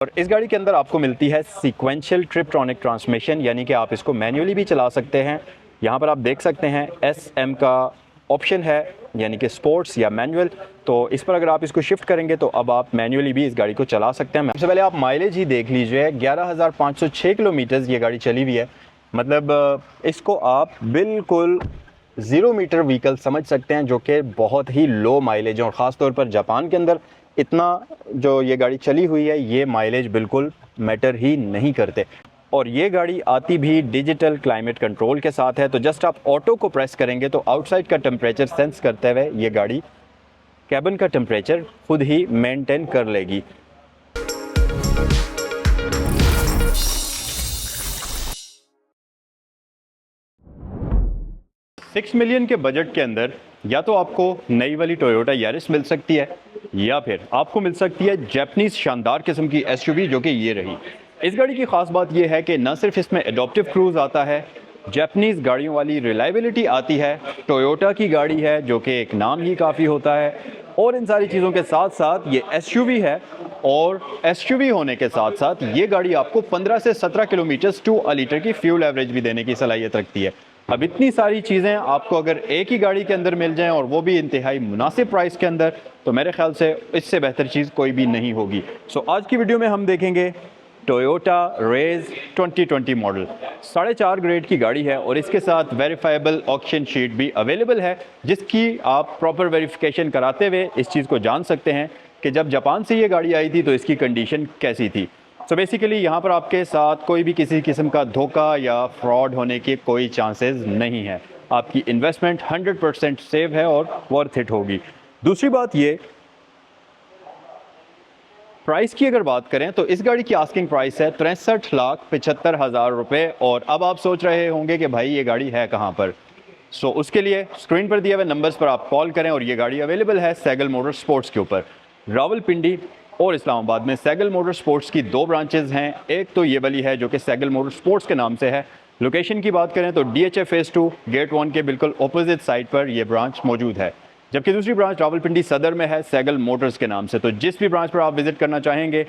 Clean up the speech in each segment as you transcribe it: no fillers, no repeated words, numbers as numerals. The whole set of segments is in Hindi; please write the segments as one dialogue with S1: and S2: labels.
S1: और इस गाड़ी के अंदर आपको मिलती है सीक्वेंशियल ट्रिपट्रॉनिक ट्रांसमिशन, यानी कि आप इसको मैन्युअली भी चला सकते हैं। यहाँ पर आप देख सकते हैं SM का ऑप्शन है, यानी कि स्पोर्ट्स या मैनुअल। तो इस पर अगर आप इसको शिफ्ट करेंगे तो अब आप मैन्युअली भी इस गाड़ी को चला सकते हैं। सबसे पहले आप माइलेज ही देख लीजिए, 11,506 किलोमीटर ये गाड़ी चली हुई है। मतलब इसको आप बिल्कुल 0 मीटर व्हीकल समझ सकते हैं, जो कि बहुत ही लो माइलेज है। और ख़ास तौर पर जापान के अंदर इतना जो ये गाड़ी चली हुई है, ये माइलेज बिल्कुल मैटर ही नहीं करते। और ये गाड़ी आती भी डिजिटल क्लाइमेट कंट्रोल के साथ है। तो जस्ट आप ऑटो को प्रेस करेंगे तो आउटसाइड का टेम्परेचर सेंस करते हुए ये गाड़ी कैबिन का टेम्परेचर खुद ही मेंटेन कर लेगी। $6 मिलियन के बजट के अंदर या तो आपको नई वाली टोयोटा यारिस मिल सकती है, या फिर आपको मिल सकती है जापानीज शानदार किस्म की SUV, जो कि ये रही। इस गाड़ी की ख़ास बात यह है कि न सिर्फ इसमें एडॉप्टिव क्रूज़ आता है, जापानीज़ गाड़ियों वाली रिलायबिलिटी आती है, टोयोटा की गाड़ी है जो कि एक नाम ही काफ़ी होता है। और इन सारी चीज़ों के साथ साथ ये SUV है, और SUV होने के साथ साथ ये गाड़ी आपको 15 से 17 किलोमीटर टू अ लीटर की फ्यूल एवरेज भी देने की सलाहियत रखती है। अब इतनी सारी चीज़ें आपको अगर एक ही गाड़ी के अंदर मिल जाएं और वो भी इंतहाई मुनासिब प्राइस के अंदर, तो मेरे ख्याल से इससे बेहतर चीज़ कोई भी नहीं होगी। सो आज की वीडियो में हम देखेंगे टोयोटा रेज 2020 मॉडल। 4.5 ग्रेड की गाड़ी है और इसके साथ वेरीफाइबल ऑक्शन शीट भी अवेलेबल है, जिसकी आप प्रॉपर वेरिफिकेशन कराते हुए इस चीज़ को जान सकते हैं कि जब जापान से ये गाड़ी आई थी तो इसकी कंडीशन कैसी थी। सो बेसिकली यहाँ पर आपके साथ कोई भी किसी किस्म का धोखा या फ्रॉड होने के कोई चांसेस नहीं है। आपकी इन्वेस्टमेंट 100% सेव है और वर्थ इट होगी। दूसरी बात ये, प्राइस की अगर बात करें तो इस गाड़ी की आस्किंग प्राइस है 63,75,000 रुपये। और अब आप सोच रहे होंगे कि भाई ये गाड़ी है कहाँ पर। सो उसके लिए स्क्रीन पर दिए हुए नंबर्स पर आप कॉल करें। और ये गाड़ी अवेलेबल है सैगल मोटर स्पोर्ट्स के ऊपर। रावलपिंडी और इस्लामाबाद में सैगल मोटर स्पोर्ट्स की 2 ब्रांचेज़ हैं। एक तो ये वाली है जो कि सैगल मोटर स्पोर्ट्स के नाम से है। लोकेशन की बात करें तो DHA फेज़ 2 गेट 1 के बिल्कुल अपोजिट साइड पर यह ब्रांच मौजूद है, जबकि दूसरी ब्रांच रावलपिंडी सदर में है सैगल मोटर्स के नाम से। तो जिस भी ब्रांच पर आप विजिट करना चाहेंगे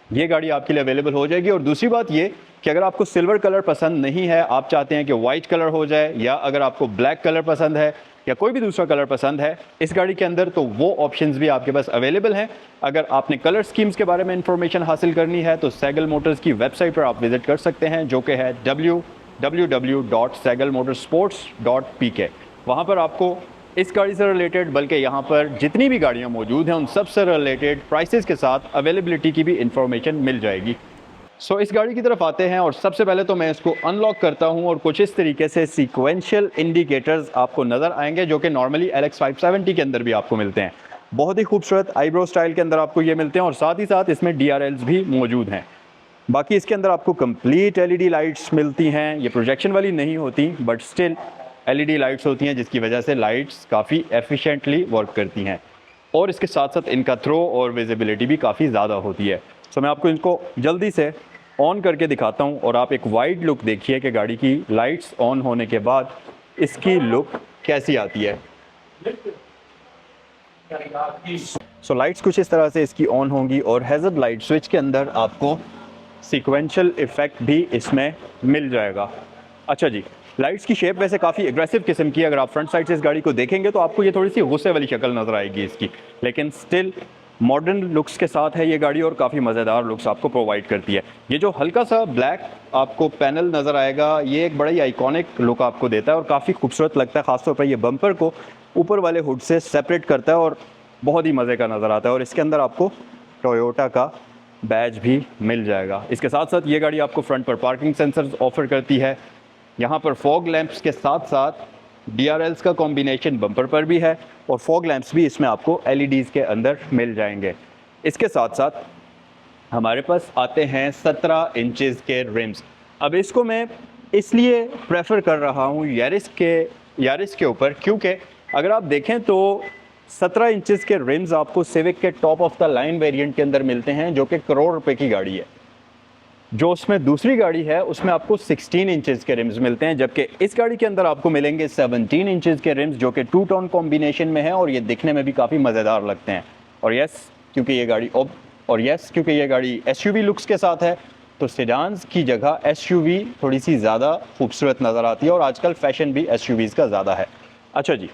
S1: ये गाड़ी आपके लिए अवेलेबल हो जाएगी। और दूसरी बात ये कि अगर आपको सिल्वर कलर पसंद नहीं है, आप चाहते हैं कि वाइट कलर हो जाए, या अगर आपको ब्लैक कलर पसंद है या कोई भी दूसरा कलर पसंद है इस गाड़ी के अंदर, तो वो ऑप्शंस भी आपके पास अवेलेबल हैं। अगर आपने कलर स्कीम्स के बारे में इंफॉर्मेशन हासिल करनी है तो सैगल मोटर्स की वेबसाइट पर आप विजिट कर सकते हैं, जो कि है www.sagalmotorsports.pk। वहाँ पर आपको इस गाड़ी से रिलेटेड, बल्कि यहाँ पर जितनी भी गाड़ियाँ मौजूद हैं उन सब से रिलेटेड प्राइसेस के साथ अवेलेबिलिटी की भी इंफॉर्मेशन मिल जाएगी। सो इस गाड़ी की तरफ आते हैं और सबसे पहले तो मैं इसको अनलॉक करता हूँ और कुछ इस तरीके से सीक्वेंशियल इंडिकेटर्स आपको नज़र आएंगे, जो कि नॉर्मली LX 570 के अंदर भी आपको मिलते हैं। बहुत ही खूबसूरत आईब्रो स्टाइल के अंदर आपको ये मिलते हैं, और साथ ही साथ इसमें DRLs भी मौजूद हैं। बाकी इसके अंदर आपको कंप्लीट LED लाइट्स मिलती हैं। ये प्रोजेक्शन वाली नहीं होती, बट स्टिल LED लाइट्स होती हैं, जिसकी वजह से लाइट्स काफ़ी एफिशिएंटली वर्क करती हैं। और इसके साथ साथ इनका थ्रो और विजिबिलिटी भी काफ़ी ज़्यादा होती है। सो मैं आपको इनको जल्दी से ऑन करके दिखाता हूं और आप एक वाइड लुक देखिए कि गाड़ी की लाइट्स ऑन होने के बाद इसकी लुक कैसी आती है। सो लाइट्स कुछ इस तरह से इसकी ऑन होंगी, और हैज़र्ड लाइट स्विच के अंदर आपको सीक्वेंशियल इफेक्ट भी इसमें मिल जाएगा। अच्छा जी, लाइट्स की शेप वैसे काफ़ी एग्रेसिव किस्म की है। अगर आप फ्रंट साइड से इस गाड़ी को देखेंगे तो आपको ये थोड़ी सी गुस्से वाली शक्ल नज़र आएगी इसकी, लेकिन स्टिल मॉडर्न लुक्स के साथ है ये गाड़ी और काफ़ी मज़ेदार लुक्स आपको प्रोवाइड करती है। ये जो हल्का सा ब्लैक आपको पैनल नज़र आएगा, ये एक बड़ा ही आइकॉनिक लुक आपको देता है और काफ़ी खूबसूरत लगता है। ख़ासतौर पर ये बम्पर को ऊपर वाले हुड से सेपरेट करता है और बहुत ही मज़े का नज़र आता है। और इसके अंदर आपको टोयोटा का बैज भी मिल जाएगा। इसके साथ साथ ये गाड़ी आपको फ्रंट पर पार्किंग सेंसर्स ऑफर करती है। यहाँ पर फॉग लैंप्स के साथ साथ DRLs का कॉम्बिनेशन बम्पर पर भी है, और फॉग लैंप्स भी इसमें आपको LEDs के अंदर मिल जाएंगे। इसके साथ साथ हमारे पास आते हैं 17 इंचेस के रिम्स। अब इसको मैं इसलिए प्रेफर कर रहा हूँ यारिस के ऊपर, क्योंकि अगर आप देखें तो 17 इंचेस के रिम्स आपको सिविक के top of the line variant के अंदर मिलते हैं, जो कि करोड़ रुपए की गाड़ी है। जो उसमें दूसरी गाड़ी है उसमें आपको 16 इंचेस के रिम्स मिलते हैं, जबकि इस गाड़ी के अंदर आपको मिलेंगे 17 इंचेस के रिम्स, जो कि 2 टोन कॉम्बिनेशन में है और ये दिखने में भी काफ़ी मज़ेदार लगते हैं। और यस, क्योंकि ये गाड़ी अब और यस, क्योंकि ये गाड़ी एसयूवी लुक्स के साथ है तो सेडान्स की जगह एसयूवी थोड़ी सी ज़्यादा खूबसूरत नज़र आती है और आजकल फैशन भी एसयूवीज़ का ज़्यादा है। अच्छा जी,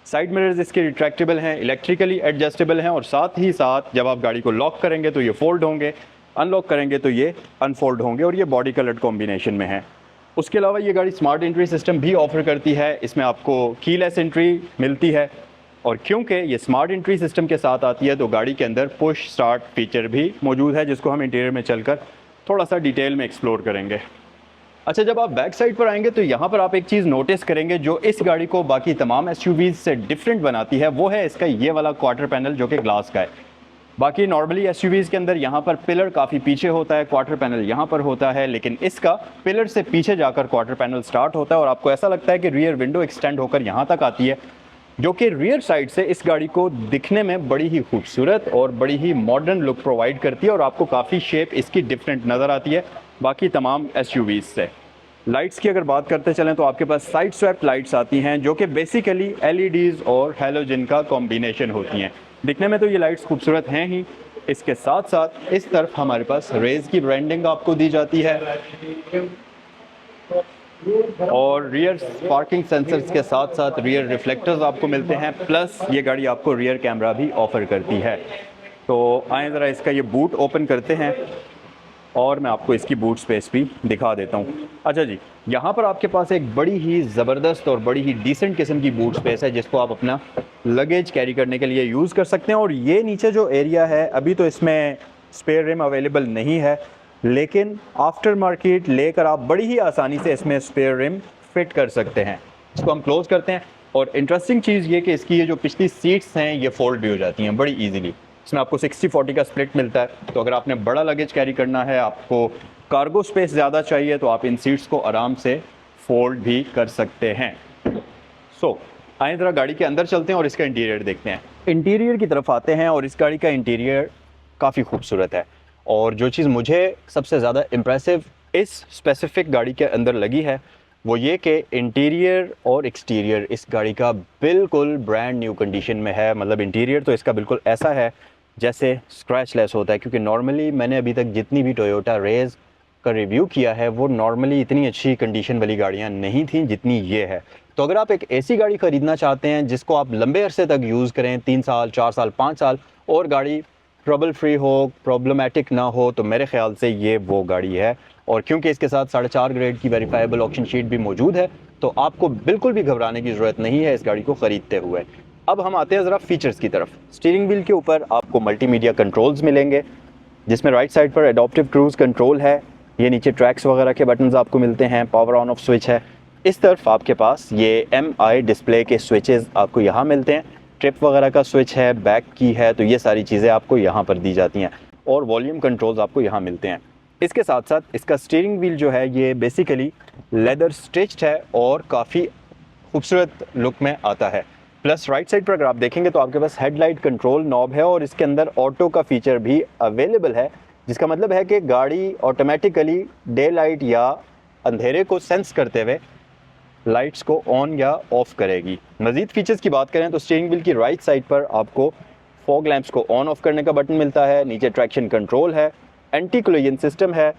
S1: साइड मिरर्स इसके रिट्रैक्टेबल हैं, इलेक्ट्रिकली एडजस्टेबल हैं और साथ ही साथ जब आप गाड़ी को लॉक करेंगे तो ये फोल्ड होंगे, अनलॉक करेंगे तो ये अनफोल्ड होंगे और ये बॉडी कलर्ड कॉम्बिनेशन में है। उसके अलावा ये गाड़ी स्मार्ट एंट्री सिस्टम भी ऑफर करती है, इसमें आपको कीलेस एंट्री मिलती है और क्योंकि ये स्मार्ट एंट्री सिस्टम के साथ आती है तो गाड़ी के अंदर पुश स्टार्ट फीचर भी मौजूद है, जिसको हम इंटीरियर में चलकर थोड़ा सा डिटेल में एक्सप्लोर करेंगे। अच्छा, जब आप बैक साइड पर आएंगे तो यहाँ पर आप एक चीज़ नोटिस करेंगे जो इस गाड़ी को बाकी तमाम एसयूवीज़ से डिफरेंट बनाती है, वो है इसका ये वाला क्वार्टर पैनल जो कि ग्लास का है। बाकी नॉर्मली एसयूवीज़ के अंदर यहाँ पर पिलर काफ़ी पीछे होता है, क्वार्टर पैनल यहाँ पर होता है, लेकिन इसका पिलर से पीछे जाकर क्वार्टर पैनल स्टार्ट होता है और आपको ऐसा लगता है कि रियर विंडो एक्सटेंड होकर यहाँ तक आती है, जो कि रियर साइड से इस गाड़ी को दिखने में बड़ी ही खूबसूरत और बड़ी ही मॉडर्न लुक प्रोवाइड करती है और आपको काफ़ी शेप इसकी डिफरेंट नज़र आती है बाकी तमाम एसयूवीज़ से। लाइट्स की अगर बात करते चलें तो आपके पास साइड स्वैप लाइट्स आती हैं जो कि बेसिकली एलईडीज़ और हैलोजन का कॉम्बिनेशन होती हैं। दिखने में तो ये लाइट्स खूबसूरत हैं ही, इसके साथ साथ इस तरफ हमारे पास रेज की ब्रांडिंग आपको दी जाती है और रियर पार्किंग सेंसर्स के साथ साथ रियर रिफ्लेक्टर्स आपको मिलते हैं, प्लस ये गाड़ी आपको रियर कैमरा भी ऑफर करती है। तो आए ज़रा इसका ये बूट ओपन करते हैं और मैं आपको इसकी बूट स्पेस भी दिखा देता हूँ। अच्छा जी, यहाँ पर आपके पास एक बड़ी ही ज़बरदस्त और बड़ी ही डिसेंट किस्म की बूट स्पेस है जिसको आप अपना लगेज कैरी करने के लिए यूज़ कर सकते हैं। और ये नीचे जो एरिया है, अभी तो इसमें स्पेयर रिम अवेलेबल नहीं है, लेकिन आफ्टर मार्केट लेकर आप बड़ी ही आसानी से इसमें स्पेयर रिम फिट कर सकते हैं। इसको हम क्लोज़ करते हैं और इंटरेस्टिंग चीज़ ये कि इसकी ये जो पिछली सीट्स हैं ये फोल्ड भी हो जाती हैं बड़ी ईजीली। इसमें आपको 60-40 का स्प्लिट मिलता है, तो अगर आपने बड़ा लगेज कैरी करना है, आपको कार्गो स्पेस ज़्यादा चाहिए, तो आप इन सीट्स को आराम से फोल्ड भी कर सकते हैं। आइए ज़रा गाड़ी के अंदर चलते हैं और इसका इंटीरियर देखते हैं। इंटीरियर की तरफ आते हैं और इस गाड़ी का इंटीरियर काफ़ी खूबसूरत है और जो चीज़ मुझे सबसे ज़्यादा इम्प्रेसिव इस स्पेसिफिक गाड़ी के अंदर लगी है वो ये कि इंटीरियर और एक्सटीरियर इस गाड़ी का बिल्कुल ब्रांड न्यू कंडीशन में है। मतलब इंटीरियर तो इसका बिल्कुल ऐसा है जैसे स्क्रैच लेस होता है, क्योंकि नॉर्मली मैंने अभी तक जितनी भी टोयोटा रेज का रिव्यू किया है वो नॉर्मली इतनी अच्छी कंडीशन वाली गाड़ियाँ नहीं थी जितनी ये है। तो अगर आप एक ऐसी गाड़ी ख़रीदना चाहते हैं जिसको आप लंबे अरसे तक यूज़ करें, 3 साल 4 साल 5 साल, और गाड़ी ट्रबल फ्री हो, प्रॉब्लमेटिक ना हो, तो मेरे ख्याल से ये वो गाड़ी है। और क्योंकि इसके साथ 4.5 ग्रेड की वेरीफाइबल ऑक्शन शीट भी मौजूद है, तो आपको बिल्कुल भी घबराने की ज़रूरत नहीं है इस गाड़ी को ख़रीदते हुए। अब हम आते हैं ज़रा फीचर्स की तरफ। स्टीयरिंग व्हील के ऊपर आपको मल्टीमीडिया कंट्रोल्स मिलेंगे, जिसमें राइट साइड पर एडॉप्टिव क्रूज़ कंट्रोल है। ये नीचे ट्रैक्स वगैरह के बटन्स आपको मिलते हैं, पावर ऑन ऑफ स्विच है। इस तरफ आपके पास ये MI डिस्प्ले के स्विचेस आपको यहाँ मिलते हैं, ट्रिप वगैरह का स्विच है, बैक की है, तो ये सारी चीज़ें आपको यहाँ पर दी जाती हैं और वॉल्यूम कंट्रोल्स आपको यहाँ मिलते हैं। इसके साथ साथ इसका स्टीयरिंग व्हील जो है ये बेसिकली लेदर स्टिच्ड है और काफ़ी खूबसूरत लुक में आता है। प्लस राइट साइड पर अगर आप देखेंगे तो आपके पास हेडलाइट कंट्रोल नॉब है और इसके अंदर ऑटो का फीचर भी अवेलेबल है, जिसका मतलब है कि गाड़ी ऑटोमेटिकली डे लाइट या अंधेरे को सेंस करते हुए लाइट्स को ऑन या ऑफ करेगी। मज़ीद फीचर्स की बात करें तो स्टीयरिंग व्हील की राइट साइड पर आपको फॉग लैंप्स को ऑन ऑफ करने का बटन मिलता है, नीचे ट्रैक्शन कंट्रोल है, एंटी कोलिजन सिस्टम है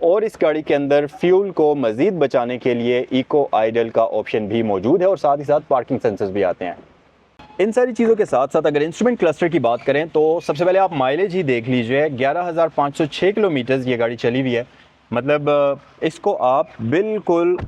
S1: और इस गाड़ी के अंदर फ्यूल को मज़ीद बचाने के लिए इको आइडल का ऑप्शन भी मौजूद है और साथ ही साथ पार्किंग सेंसर्स भी आते हैं। इन सारी चीज़ों के साथ साथ अगर इंस्ट्रूमेंट क्लस्टर की बात करें तो सबसे पहले आप माइलेज ही देख लीजिए। 11,506 किलोमीटर्स ये गाड़ी चली हुई है। मतलब इसको आप बिल्कुल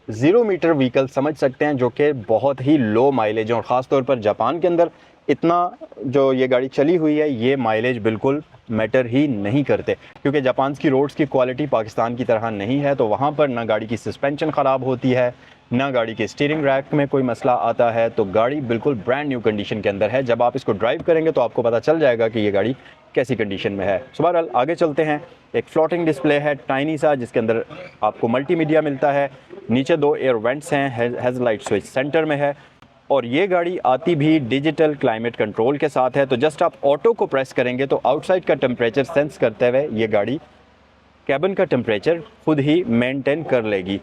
S1: 0 मीटर व्हीकल समझ सकते हैं, जो कि बहुत ही लो माइलेज है और ख़ास तौर पर जापान के अंदर इतना जो ये गाड़ी चली हुई है ये माइलेज बिल्कुल मैटर ही नहीं करते, क्योंकि जापान की रोड्स की क्वालिटी पाकिस्तान की तरह नहीं है। तो वहाँ पर ना गाड़ी की सस्पेंशन ख़राब होती है, ना गाड़ी के स्टीयरिंग रैक में कोई मसला आता है। तो गाड़ी बिल्कुल ब्रांड न्यू कंडीशन के अंदर है। जब आप इसको ड्राइव करेंगे तो आपको पता चल जाएगा कि ये गाड़ी कैसी कंडीशन में है। सो बहरहाल आगे चलते हैं। एक फ्लोटिंग डिस्प्ले है टाइनी सा, जिसके अंदर आपको मल्टीमीडिया मिलता है। नीचे 2 एयर वेंट्स हैं, हेडलाइट स्विच सेंटर में है और ये गाड़ी आती भी डिजिटल क्लाइमेट कंट्रोल के साथ है। तो जस्ट आप ऑटो को प्रेस करेंगे तो आउटसाइड का टेम्परेचर सेंस करते हुए ये गाड़ी कैबिन का टेम्परेचर खुद ही मेंटेन कर लेगी।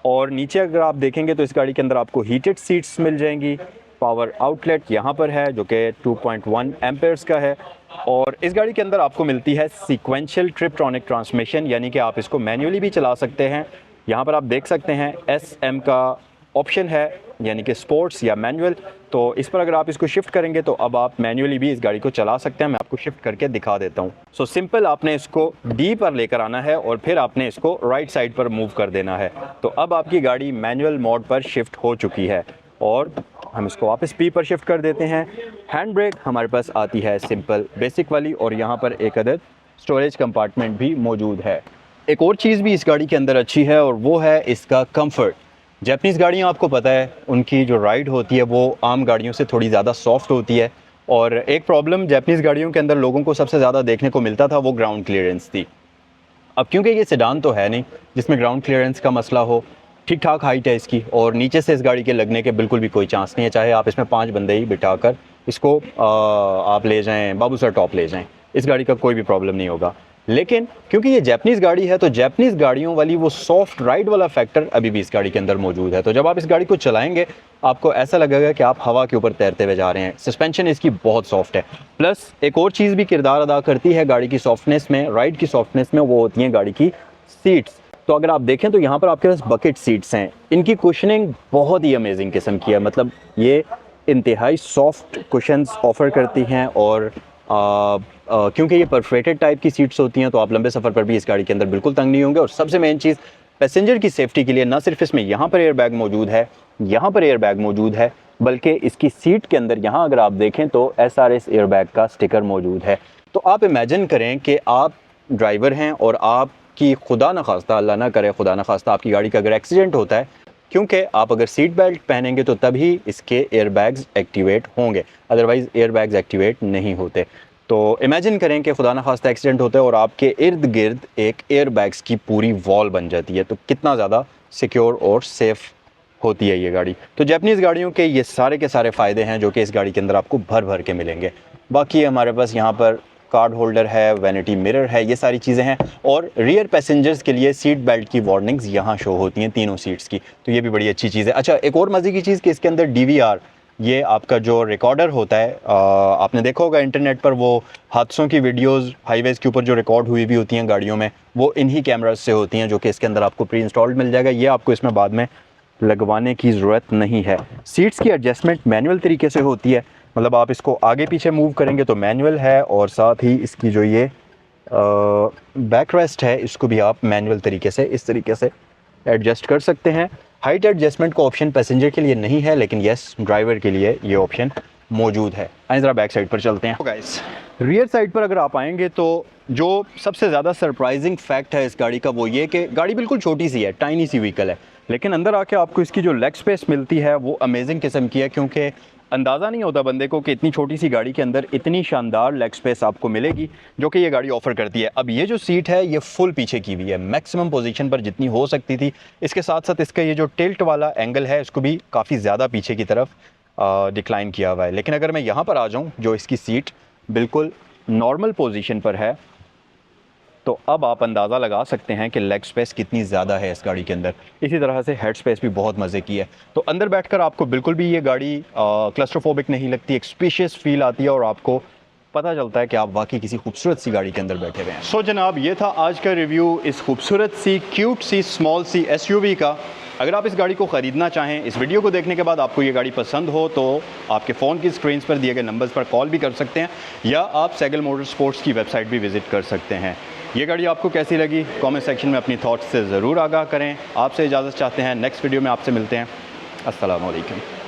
S1: और नीचे अगर आप देखेंगे तो इस गाड़ी के अंदर आपको हीटेड सीट्स मिल जाएंगी। पावर आउटलेट यहाँ पर है जो कि 2.1 एम्पेयर्स का है और इस गाड़ी के अंदर आपको मिलती है सीक्वेंशियल ट्रिपट्रॉनिक ट्रांसमिशन, यानी कि आप इसको मैन्युअली भी चला सकते हैं। यहाँ पर आप देख सकते हैं SM का ऑप्शन है, यानी कि स्पोर्ट्स या मैनुअल। तो इस पर अगर आप इसको शिफ्ट करेंगे तो अब आप मैन्युअली भी इस गाड़ी को चला सकते हैं। मैं आपको शिफ्ट करके दिखा देता हूँ। सो सिंपल, आपने इसको D पर लेकर आना है और फिर आपने इसको राइट साइड पर मूव कर देना है। तो अब आपकी गाड़ी मैनुअल मोड पर शिफ्ट हो चुकी है और हम इसको वापस P पर शिफ्ट कर देते हैं। हैंड ब्रेक हमारे पास आती है सिंपल बेसिक वाली, और यहाँ पर एक अदद स्टोरेज कंपार्टमेंट भी मौजूद है। एक और चीज़ भी इस गाड़ी के अंदर अच्छी है और वो है इसका कंफर्ट। जैपनीज़ गाड़ियाँ आपको पता है उनकी जो राइड होती है वो आम गाड़ियों से थोड़ी ज़्यादा सॉफ्ट होती है, और एक प्रॉब्लम जैपनीज़ गाड़ियों के अंदर लोगों को सबसे ज़्यादा देखने को मिलता था वो ग्राउंड क्लियरेंस थी। अब क्योंकि ये सेडान तो है नहीं जिसमें ग्राउंड क्लियरेंस का मसला हो, ठीक ठाक हाइट है इसकी और नीचे से इस गाड़ी के लगने के बिल्कुल भी कोई चांस नहीं है। चाहे आप इसमें 5 बंदे ही बिठाकर इसको आप ले जाएं, बाबू सर टॉप ले जाएं, इस गाड़ी का कोई भी प्रॉब्लम नहीं होगा। लेकिन क्योंकि ये जैपनीज़ गाड़ी है तो जैपनीज़ गाड़ियों वाली वो सॉफ्ट राइड वाला फैक्टर अभी भी इस गाड़ी के अंदर मौजूद है। तो जब आप इस गाड़ी को चलाएंगे आपको ऐसा लगेगा कि आप हवा के ऊपर तैरते हुए जा रहे हैं। सस्पेंशन इसकी बहुत सॉफ्ट है। प्लस एक और चीज़ भी किरदार अदा करती है गाड़ी की सॉफ्टनेस में, राइड की सॉफ्टनेस में, वो होती हैं गाड़ी की सीट्स। तो अगर आप देखें तो यहाँ पर आपके पास बकेट सीट्स हैं। इनकी कुशनिंग बहुत ही अमेजिंग किस्म की है, मतलब ये इंतहाई सॉफ्ट कुशन्स ऑफ़र करती हैं और क्योंकि ये परफोरेटेड टाइप की सीट्स होती हैं तो आप लंबे सफ़र पर भी इस गाड़ी के अंदर बिल्कुल तंग नहीं होंगे। और सबसे मेन चीज़ पैसेंजर की सेफ्टी के लिए ना सिर्फ इसमें यहाँ पर एयर बैग मौजूद है, यहाँ पर एयर बैग मौजूद है, बल्कि इसकी सीट के अंदर यहाँ अगर आप देखें तो SRS एयर बैग का स्टिकर मौजूद है। तो आप इमेजिन करें कि आप ड्राइवर हैं और आपकी खुदा न खास्ता, अल्लाह ना करे खुदा न खास्ता, आपकी गाड़ी का अगर एक्सीडेंट होता है, क्योंकि आप अगर सीट बेल्ट पहनेंगे तो तभी इसके एयर बैग्स एक्टिवेट होंगे, अदरवाइज़ एयर बैग्स एक्टिवेट नहीं होते। तो इमेजिन करें कि खुदा न खास्ता एक्सीडेंट होता है और आपके इर्द गिर्द एक एयर बैग्स की पूरी वॉल बन जाती है, तो कितना ज़्यादा सिक्योर और सेफ़ होती है ये गाड़ी। तो जैपनीज़ गाड़ियों के ये सारे के सारे फ़ायदे हैं जो कि इस गाड़ी के अंदर आपको भर भर के मिलेंगे। बाकी हमारे पास यहाँ पर कार्ड होल्डर है, वैनिटी मिरर है, ये सारी चीज़ें हैं, और रियर पैसेंजर्स के लिए सीट बेल्ट की वार्निंग्स यहाँ शो होती हैं तीनों सीट्स की, तो ये भी बड़ी अच्छी चीज़ है। अच्छा, एक और मज़े की चीज़ कि इसके अंदर DVR, ये आपका जो रिकॉर्डर होता है, आपने देखा होगा इंटरनेट पर वो हादसों की वीडियोस हाईवेज़ के ऊपर जो रिकॉर्ड हुई भी होती हैं गाड़ियों में, वो इन्हीं कैमराज से होती हैं, जो कि इसके अंदर आपको प्री इंस्टॉल्ड मिल जाएगा। ये आपको इसमें बाद में लगवाने की ज़रूरत नहीं है। सीट्स की एडजस्टमेंट मैनुअल तरीके से होती है, मतलब आप इसको आगे पीछे मूव करेंगे तो मैनुअल है, और साथ ही इसकी जो ये बैक रेस्ट है इसको भी आप मैनुअल तरीके से इस तरीके से एडजस्ट कर सकते हैं। हाइट एडजस्टमेंट का ऑप्शन पैसेंजर के लिए नहीं है, लेकिन यस ड्राइवर के लिए ये ऑप्शन मौजूद है। आइए ज़रा बैक साइड पर चलते हैं। गाइस, रियर साइड पर अगर आप आएंगे तो जो सबसे ज़्यादा सरप्राइजिंग फैक्ट है इस गाड़ी का वो ये कि गाड़ी बिल्कुल छोटी सी है, टाइनी सी व्हीकल है, लेकिन अंदर आके आपको इसकी जो लेग स्पेस मिलती है वो अमेजिंग किस्म की है, क्योंकि अंदाज़ा नहीं होता बंदे को कि इतनी छोटी सी गाड़ी के अंदर इतनी शानदार लेग स्पेस आपको मिलेगी, जो कि ये गाड़ी ऑफ़र करती है। अब ये जो सीट है ये फुल पीछे की हुई है, मैक्सिमम पोजीशन पर जितनी हो सकती थी। इसके साथ साथ इसका ये जो टिल्ट वाला एंगल है इसको भी काफ़ी ज़्यादा पीछे की तरफ डिक्लाइन किया हुआ है। लेकिन अगर मैं यहाँ पर आ जाऊँ, जो इसकी सीट बिल्कुल नॉर्मल पोजीशन पर है, तो अब आप अंदाज़ा लगा सकते हैं कि लेग स्पेस कितनी ज़्यादा है इस गाड़ी के अंदर। इसी तरह से हेड स्पेस भी बहुत मज़े की है। तो अंदर बैठकर आपको बिल्कुल भी ये गाड़ी क्लस्ट्रोफोबिक नहीं लगती, एक स्पेशियस फील आती है और आपको पता चलता है कि आप वाकई किसी खूबसूरत सी गाड़ी के अंदर बैठे हुए हैं। सो जनाब, ये था आज का रिव्यू इस खूबसूरत सी cute C small C SUV का। अगर आप इस गाड़ी को ख़रीदना चाहें, इस वीडियो को देखने के बाद आपको ये गाड़ी पसंद हो, तो आपके फ़ोन की स्क्रीन पर दिए गए नंबर्स पर कॉल भी कर सकते हैं, या आप सैगल मोटर स्पोर्ट्स की वेबसाइट भी विज़िट कर सकते हैं। ये गाड़ी आपको कैसी लगी कमेंट सेक्शन में अपनी थॉट्स से ज़रूर आगाह करें। आपसे इजाज़त चाहते हैं, नेक्स्ट वीडियो में आपसे मिलते हैं। अस्सलाम वालेकुम।